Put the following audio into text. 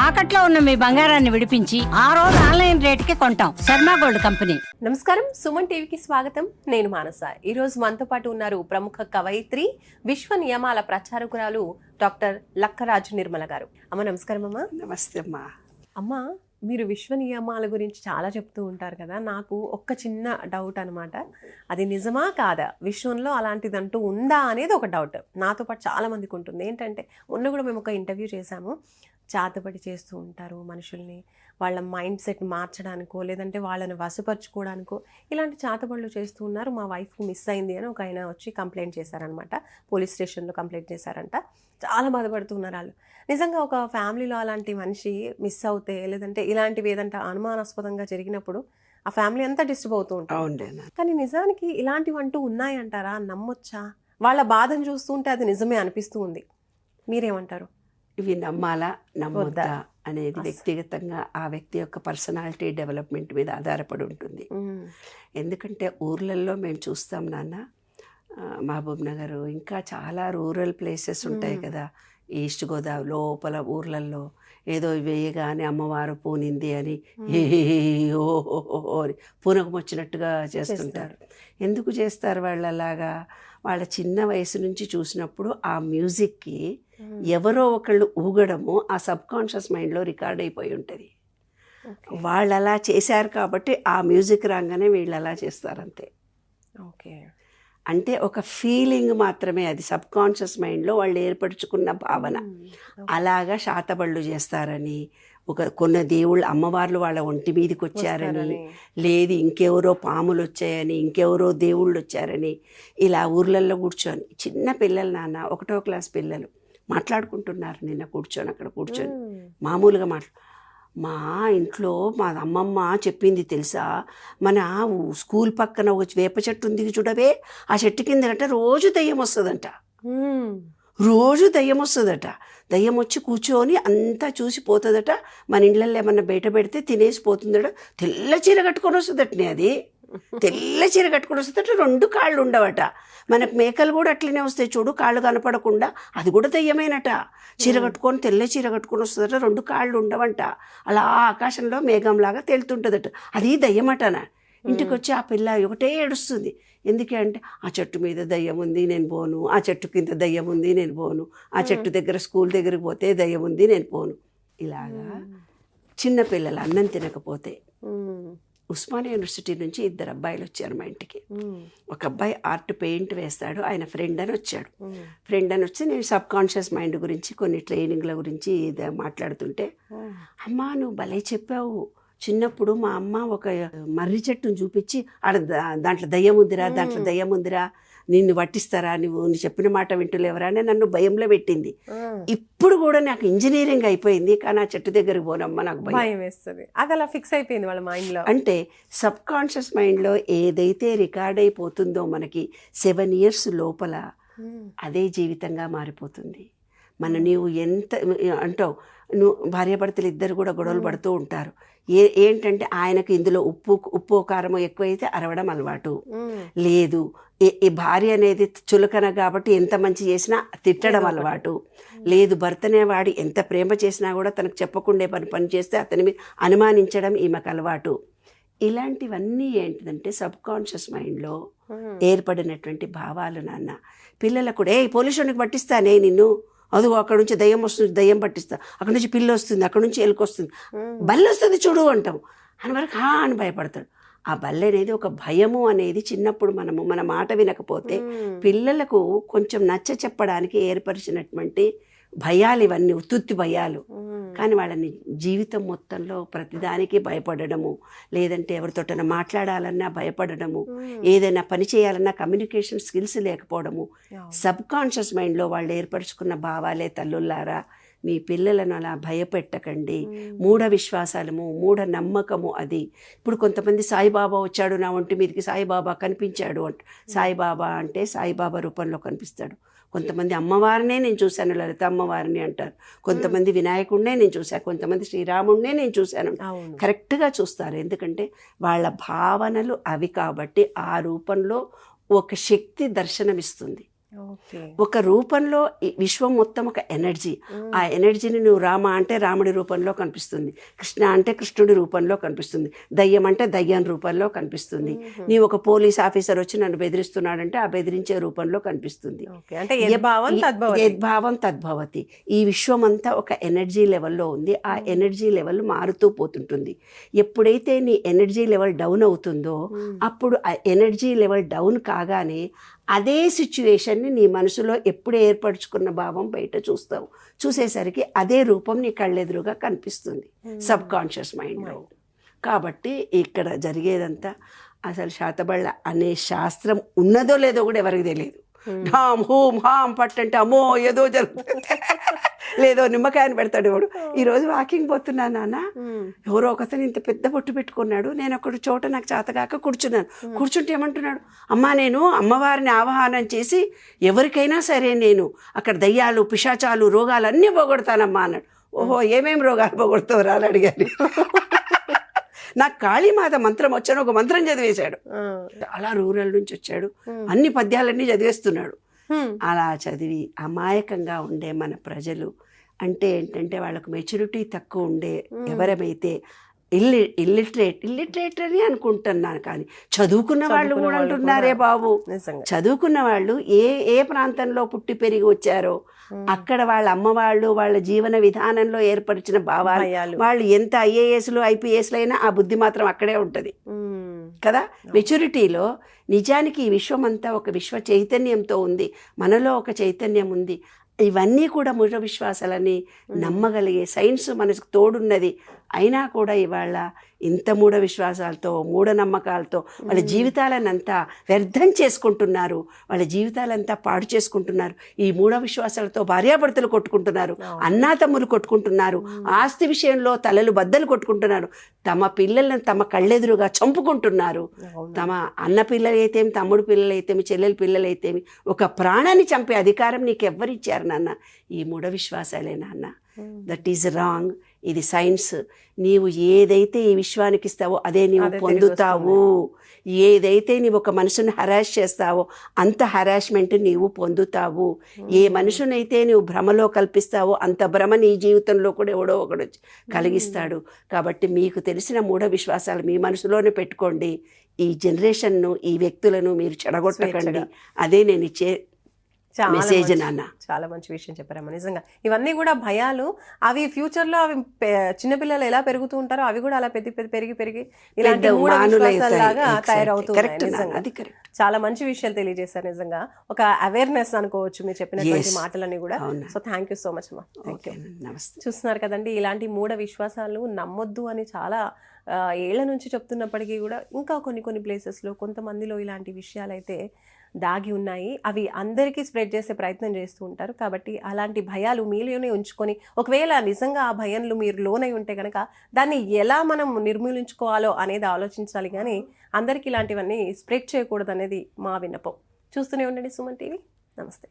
తాకట్లో ఉన్న మీ బంగారాన్ని విడిపించి ఆ రోజు ఆన్లైన్ రేటుకి కొంటాం. Sharma gold company. నమస్కారం, సుమన్ టీవీకి స్వాగతం. నేను మానస. ఈ రోజు మనతో పాటు ఉన్నారు ప్రముఖ కవయిత్రి, విశ్వ నియమాల ప్రచారకురాలు డాక్టర్ లక్కరాజు నిర్మల గారు. అమ్మ నమస్కారం. అమ్మా నమస్తే అమ్మా. అమ్మ, మీరు విశ్వ నియమాల గురించి చాలా చెప్తూ ఉంటారు కదా. నాకు ఒక్క చిన్న డౌట్ అనమాట. అది నిజమా కాదా, విశ్వంలో అలాంటిదంటూ ఉందా అనేది ఒక డౌట్ నాతో పాటు చాలా మందికి ఉంటుంది. ఏంటంటే మొన్న కూడా మేము ఒక ఇంటర్వ్యూ చేశాము. చేతబడి చేస్తూ ఉంటారు మనుషుల్ని, వాళ్ళ మైండ్ సెట్ మార్చడానికో లేదంటే వాళ్ళని వశపరచుకోవడానికో ఇలాంటి చేతబడులు చేస్తూ ఉన్నారు. మా వైఫ్ మిస్ అయింది అని ఒక ఆయన వచ్చి కంప్లైంట్ చేశారనమాట. పోలీస్ స్టేషన్లో కంప్లైంట్ చేశారంట. చాలా బాధపడుతున్నారు వాళ్ళు. నిజంగా ఒక ఫ్యామిలీలో అలాంటి మనిషి మిస్ అవుతే లేదంటే ఇలాంటివి ఏదంటే అనుమానాస్పదంగా జరిగినప్పుడు ఆ ఫ్యామిలీ అంతా డిస్టర్బ్ అవుతూ ఉంటారు. కానీ నిజానికి ఇలాంటివి అంటూ ఉన్నాయంటారా? నమ్మొచ్చా? వాళ్ళ బాధను చూస్తుంటే అది నిజమే అనిపిస్తూ ఉంది. మీరేమంటారు? ఇవి నమ్మాలా నమ్మొద్దా అనేది వ్యక్తిగతంగా ఆ వ్యక్తి యొక్క పర్సనాలిటీ డెవలప్మెంట్ మీద ఆధారపడి ఉంటుంది. ఎందుకంటే ఊర్లలో మేము చూస్తాం నాన్న, మహబూబ్ నగర్ ఇంకా చాలా రూరల్ ప్లేసెస్ ఉంటాయి కదా, ఈస్ట్ గోదావరి లోపల ఊర్లల్లో ఏదో వేయగానే అమ్మవారు పూనింది అని ఓహో అని పూనకం వచ్చినట్టుగా చేస్తుంటారు. ఎందుకు చేస్తారు వాళ్ళు అలాగా? వాళ్ళ చిన్న వయసు నుంచి చూసినప్పుడు ఆ మ్యూజిక్కి ఎవరో ఒకళ్ళు ఊగడము ఆ సబ్ కాన్షియస్ మైండ్లో రికార్డ్ అయిపోయి ఉంటుంది. వాళ్ళు అలా చేశారు కాబట్టి ఆ మ్యూజిక్ రాగానే వీళ్ళు అలా చేస్తారంతే. ఓకే, అంటే ఒక ఫీలింగ్ మాత్రమే, అది సబ్ కాన్షియస్ మైండ్లో వాళ్ళు ఏర్పరచుకున్న భావన. అలాగా శాతబళ్ళు చేస్తారని, కొన్ని దేవుళ్ళు అమ్మవార్లు వాళ్ళ ఒంటి మీదకి వచ్చారని, లేదు ఇంకెవరో పాములు వచ్చాయని, ఇంకెవరో దేవుళ్ళు వచ్చారని, ఇలా ఊర్లల్లో కూర్చొని చిన్న పిల్లలు నాన్న, 1వ క్లాస్ పిల్లలు మాట్లాడుకుంటున్నారు. నిన్న కూర్చొని అక్కడ కూర్చొని మామూలుగా మా ఇంట్లో మా అమ్మమ్మ చెప్పింది తెలుసా, మన స్కూల్ పక్కన ఒక వేప చెట్టు ఉంది చూడవే, ఆ చెట్టు కిందట రోజు దయ్యం వస్తుందంట. రోజు దయ్యం వస్తుందట. దయ్యం వచ్చి కూర్చొని అంతా చూసి పోతుందట. మన ఇళ్ళల్లో ఏమన్నా బయట పెడితే తినేసి పోతుందట. తెల్ల చీర కట్టుకొని వస్తుందటనే, అది తెల్ల చీర కట్టుకొని వస్తుందట. 2 కాళ్ళు ఉండవట. మనకు మేకలు కూడా అట్లనే వస్తాయి చూడు, కాళ్ళు కనపడకుండా, అది కూడా దయ్యమేనట. చీర కట్టుకొని తెల్ల చీర కట్టుకొని వస్తుందట, 2 కాళ్ళు ఉండవంట. అలా ఆకాశంలో మేఘంలాగా తేలుతుంటుందట, అది దయ్యమటన. ఇంటికి వచ్చి ఆ పిల్ల ఒకటే ఏడుస్తుంది. ఎందుకే అంటే, ఆ చెట్టు మీద దయ్యం ఉంది నేను పోను, ఆ చెట్టు కింద దయ్యం ఉంది నేను పోను, ఆ చెట్టు దగ్గర స్కూల్ దగ్గరికి పోతే దయ్యం ఉంది నేను పోను. ఇలాగా చిన్నపిల్లలు అన్నం తినకపోతే, ఉస్మానియా యూనివర్సిటీ నుంచి 2 అబ్బాయిలు వచ్చారు మా ఇంటికి. ఒక అబ్బాయి ఆర్ట్ పెయింట్ వేస్తాడు, ఆయన ఫ్రెండ్ అని వచ్చాడు. ఫ్రెండ్ అని వచ్చి నేను సబ్ కాన్షియస్ మైండ్ గురించి కొన్ని ట్రైనింగ్ల గురించి మాట్లాడుతుంటే, అమ్మా నువ్వు భలే చెప్పావు, చిన్నప్పుడు మా అమ్మ ఒక మర్రి చెట్టును చూపించి దాంట్లో దయ్యం ఉందిరా, దాంట్లో దయ్యం ఉందిరా, నిన్ను పట్టిస్తారా, నువ్వు చెప్పిన మాట వింటులేవరా అని నన్ను భయంలో పెట్టింది. ఇప్పుడు కూడా నాకు ఇంజనీరింగ్ అయిపోయింది కానీ ఆ చెట్టు దగ్గరికి పోనమ్మా, నాకు భయం వేస్తుంది. అది అలా ఫిక్స్ అయిపోయింది వాళ్ళ మైండ్లో. అంటే సబ్ కాన్షియస్ మైండ్లో ఏదైతే రికార్డ్ అయిపోతుందో మనకి 7 years లోపల అదే జీవితంగా మారిపోతుంది. నీవు ఎంత అంటావు, నువ్వు భార్యాభర్తలు ఇద్దరు కూడా గొడవలు పడుతూ ఉంటారు. ఏంటంటే ఆయనకు ఇందులో ఉప్పు కారము ఎక్కువైతే అరవడం అలవాటు లేదు, ఈ భార్య అనేది చులకన కాబట్టి ఎంత మంచి చేసినా తిట్టడం అలవాటు లేదు, భర్తనే వాడి ఎంత ప్రేమ చేసినా కూడా తనకు చెప్పకుండా పని చేస్తే అతని మీద అనుమానించడం ఈమెకు అలవాటు. ఇలాంటివన్నీ ఏంటిదంటే సబ్ కాన్షియస్ మైండ్లో ఏర్పడినటువంటి భావాలు నాన్న. పిల్లలకు కూడా పోలీసునికి పట్టిస్తానే నిన్ను, అదిగో అక్కడ నుంచి దయ్యం వస్తుంది, దయ్యం పట్టిస్తా, అక్కడ నుంచి పిల్లి వస్తుంది, అక్కడ నుంచి ఎలుక వస్తుంది, బల్లి వస్తుంది చూడు అంటాం అని వరకు అని భయపడతాడు. ఆ బల్లి అనేది ఒక భయము అనేది చిన్నప్పుడు మన మాట వినకపోతే పిల్లలకు కొంచెం నచ్చ చెప్పడానికి ఏర్పరిచినటువంటి భయాలు ఇవన్నీ, ఉత్తుత్తి భయాలు. కానీ వాళ్ళని జీవితం మొత్తంలో ప్రతిదానికి భయపడడము, లేదంటే ఎవరితోటైనా మాట్లాడాలన్నా భయపడడము, ఏదైనా పని చేయాలన్నా కమ్యూనికేషన్ స్కిల్స్ లేకపోవడము, సబ్ కాన్షియస్ మైండ్లో వాళ్ళు ఏర్పరచుకున్న భావాలే. తల్లుల్లారా, మీ పిల్లలను అలా భయపెట్టకండి. మూఢ విశ్వాసాలము, మూఢ నమ్మకము అది. ఇప్పుడు కొంతమంది సాయిబాబా వచ్చాడు నా ఒంటి మీదకి, సాయిబాబా కనిపించాడు అంట. సాయిబాబా అంటే సాయిబాబా రూపంలో కనిపిస్తాడు. కొంతమంది అమ్మవారినే నేను చూశాను, లలిత అమ్మవారిని అంటారు. కొంతమంది వినాయకుడినే నేను చూశాను, కొంతమంది శ్రీరాముడినే నేను చూశాను. కరెక్ట్గా చూస్తారు, ఎందుకంటే వాళ్ళ భావనలు అవి కాబట్టి ఆ రూపంలో ఒక శక్తి దర్శనమిస్తుంది. ఓకే. ఒక రూపంలో ఈ విశ్వం మొత్తం ఒక ఎనర్జీ. ఆ ఎనర్జీని నువ్వు రామ అంటే రాముడి రూపంలో కనిపిస్తుంది, కృష్ణ అంటే కృష్ణుడి రూపంలో కనిపిస్తుంది, దయ్యం అంటే దయ్యం రూపంలో కనిపిస్తుంది. నీ ఒక పోలీస్ ఆఫీసర్ వచ్చి నన్ను బెదిరిస్తున్నాడంటే ఆ బెదిరించే రూపంలో కనిపిస్తుంది. ఓకే. అంటే యద్భావం తద్భవతి. యద్భావం తద్భవతి. ఈ విశ్వం అంతా ఒక ఎనర్జీ లెవెల్లో ఉంది. ఆ ఎనర్జీ లెవెల్ మారుతూ పోతుంటుంది. ఎప్పుడైతే నీ ఎనర్జీ లెవెల్ డౌన్ అవుతుందో అప్పుడు ఆ ఎనర్జీ లెవెల్ డౌన్ కాగానే అదే సిచ్యువేషన్ని నీ మనసులో ఎప్పుడు ఏర్పరచుకున్న భావం బయట చూస్తావు. చూసేసరికి అదే రూపం నీ కళ్ళెదురుగా కనిపిస్తుంది సబ్ కాన్షియస్ మైండ్లో. కాబట్టి ఇక్కడ జరిగేదంతా అసలు శాతబళ్ళ అనే శాస్త్రం ఉన్నదో లేదో కూడా ఎవరికి తెలియదు. హాం హూం హాం పట్ అంటే అమ్మో ఏదో జరుగుతుంది, లేదో నిమ్మకాయని పెడతాడు ఎవడు. ఈరోజు వాకింగ్ పోతున్నా నాన్న, ఎవరో ఒకతను ఇంత పెద్ద బొట్టు పెట్టుకున్నాడు, నేను ఒకటి చోట నాకు చేతగాక కూర్చున్నాను. కూర్చుంటే ఏమంటున్నాడు, అమ్మా నేను అమ్మవారిని ఆవాహనం చేసి ఎవరికైనా సరే నేను అక్కడ దయ్యాలు పిశాచాలు రోగాలు అన్నీ పోగొడతానమ్మా అన్నాడు. ఓహో ఏమేమి రోగాలు పోగొడతావు అని అడిగాను. నాకు కాళీమాత మంత్రం వచ్చాను, ఒక మంత్రం చదివేశాడు. చాలా రూరల్ నుంచి వచ్చాడు, అన్ని పద్యాలన్నీ చదివేస్తున్నాడు. అలా చదివి అమాయకంగా ఉండే మన ప్రజలు అంటే ఏంటంటే వాళ్ళకు మెచ్యూరిటీ తక్కువ ఉండే ఎవరమైతే ఇల్లిటరేట్ అని అనుకుంటున్నాను, కానీ చదువుకున్న వాళ్ళు కూడా అంటున్నారే బాబు. చదువుకున్న వాళ్ళు ఏ ప్రాంతంలో పుట్టి పెరిగి వచ్చారో అక్కడ వాళ్ళ అమ్మవాళ్ళు వాళ్ళ జీవన విధానంలో ఏర్పరిచిన భావాలు, వాళ్ళు ఎంత ఐఏఎస్లు ఐపీఎస్లు అయినా ఆ బుద్ధి మాత్రం అక్కడే ఉంటుంది కదా. మెచ్యూరిటీలో నిజానికి ఈ విశ్వం అంతా ఒక విశ్వ చైతన్యంతో ఉంది, మనలో ఒక చైతన్యం ఉంది. ఇవన్నీ కూడా మూఢ విశ్వాసాలని నమ్మగలిగే సైన్స్ మనకు తోడున్నది. అయినా కూడా ఇవాళ ఇంత మూఢ విశ్వాసాలతో మూఢనమ్మకాలతో వాళ్ళ జీవితాలనంతా వ్యర్థం చేసుకుంటున్నారు, వాళ్ళ జీవితాలంతా పాడు చేసుకుంటున్నారు. ఈ మూఢ విశ్వాసాలతో భార్యాభర్తలు కొట్టుకుంటున్నారు, అన్నాతమ్ములు కొట్టుకుంటున్నారు, ఆస్తి విషయంలో తలలు బద్దలు కొట్టుకుంటున్నారు, తమ పిల్లలను తమ కళ్ళెదురుగా చంపుకుంటున్నారు. తమ అన్న పిల్లలైతేమి, తమ్ముడు పిల్లలైతేమి, చెల్లెల పిల్లలైతేమి, ఒక ప్రాణాన్ని చంపే అధికారం నీకు ఎవరిచ్చారు నాన్న? ఈ మూఢ విశ్వాసాలే నాన్న. That is wrong. ఇది సైన్స్. నీవు ఏదైతే ఈ విశ్వానికి ఇస్తావో అదే నీవు పొందుతావు. ఏదైతే నీవు ఒక మనుషుని హరాస్ చేస్తావో అంత హరాస్మెంట్ నీవు పొందుతావు. ఏ మనుషునైతే నీవు భ్రమలో కల్పిస్తావో అంత భ్రమ నీ జీవితంలో కూడా ఎవడో ఒకడు కలిగిస్తాడు. కాబట్టి మీకు తెలిసిన మూఢ విశ్వాసాలు మీ మనసులోనే పెట్టుకోండి. ఈ జనరేషన్ను, ఈ వ్యక్తులను మీరు చెడగొట్టకండి. అదే నేను ఇచ్చే మెసేజ్ నాన్న. చాలా మంచి విషయం చెప్పారమ్మా. నిజంగా ఇవన్నీ కూడా భయాలు. అవి ఫ్యూచర్లో అవి చిన్నపిల్లలు ఎలా పెరుగుతూ ఉంటారో అవి కూడా అలా పెరిగి ఇలాంటి మూఢ విశ్వాసాలాగా తయారవుతుంది. చాలా మంచి విషయాలు తెలియజేశారు. నిజంగా ఒక అవేర్నెస్ అనుకోవచ్చు మీరు చెప్పినటువంటి మాటలన్నీ కూడా. So thank you so much అమ్మా. చూస్తున్నారు కదండి, ఇలాంటి మూఢ విశ్వాసాలు నమ్మొద్దు అని చాలా ఏళ్ల నుంచి చెప్తున్నప్పటికీ కూడా ఇంకా కొన్ని ప్లేసెస్లో కొంతమందిలో ఇలాంటి విషయాలు అయితే దాగి ఉన్నాయి. అవి అందరికీ స్ప్రెడ్ చేసే ప్రయత్నం చేస్తూ ఉంటారు. కాబట్టి అలాంటి భయాలు మీలోనే ఉంచుకొని, ఒకవేళ నిజంగా ఆ భయంలో మీరు లోనై ఉంటే కనుక దాన్ని ఎలా మనం నిర్మూలించుకోవాలో అనేది ఆలోచించాలి. కానీ అందరికీ ఇలాంటివన్నీ స్ప్రెడ్ చేయకూడదు అనేది మా విన్నపం. చూస్తూనే ఉండండి సుమన్ టీవీ. నమస్తే.